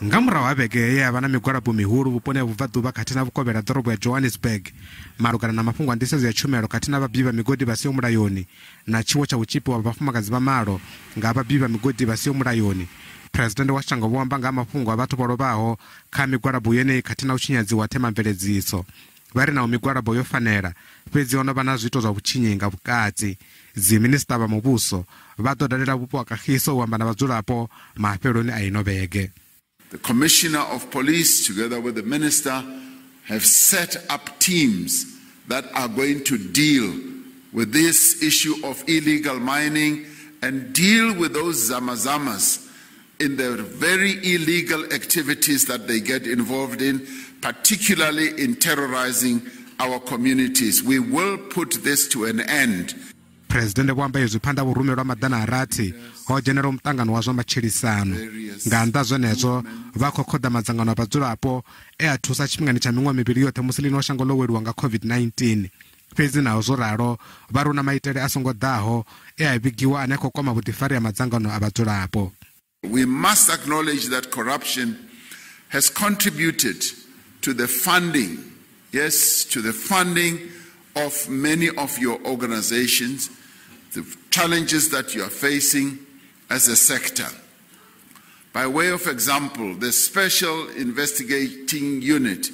Nga murahu ha vhege ya vha na migwalabo mihulu vhuponi ha vhubvaḓuvha khathihi na vhukovhela ḓorobo ya Johannesburg malugana na mafhungo a nḓisedzo ya tshumelo khathihi na vhabwi vha migodi vha siho mulayoni na tshiwo tsha vhutzhipi wa vhafumakadzi vha malo nga vhabwi vha migodi vha siho mulayoni. Phuresidennde wa shango vho amba nga mafhungo a vhathu vho lovhaho kha migwalabo yeneyi khathihi na u tshinyadziwa ha themamveledziso. Vha ri naho migwalabo yo fanela fhedzi ho no vha na zwiito zwa vhutshinyi nga vhukati. Dziminista vha muvhuso vha ḓo dalela vhupo ha Kagiso u amba na vhadzulapo mafheloni a ino vhege. The Commissioner of Police, together with the Minister, have set up teams that are going to deal with this issue of illegal mining and deal with those zamazamas in the very illegal activities that they get involved in, particularly in terrorizing our communities. We will put this to an end. Phuresidennde vho amba izwi phanḓa vhurumelwa maḓana a rathi ho dzhenela muṱangano wa zwa matshilisano. Nga nnḓa zwenezwo vha khou khoḓa madzangano a vhadzulapo a thusa tshifhingani tsha miṅwaha mivhili yoṱhe musi ḽino shango ḽo weliwa nga COVID-19. Fhedzi naho zwo ralo vha ri hu na maitele a songo ḓaho a vhigiwa ane a khou kwama vhuḓifari ha madzangano a vhadzulapo. We must acknowledge that corruption has contributed to the funding, yes, to the funding of many of your organizations, the challenges that you are facing as a sector. By way of example, the Special Investigating Unit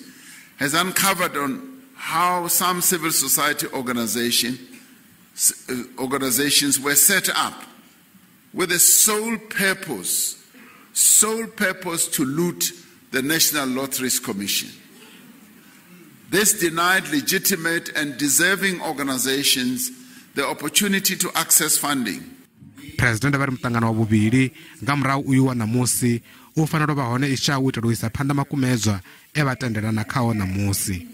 has uncovered on how some civil society organizations were set up with the sole purpose to loot the National Lotteries Commission. This denied legitimate and deserving organizations the opportunity to access funding. Phuresidennde vha ri muṱangano wa vhuvhili nga murahu uyu wa ṋamusi u fanela u vha hone u itela u isa phanḓa makumedzwa vha tendelana khao ṋamusi.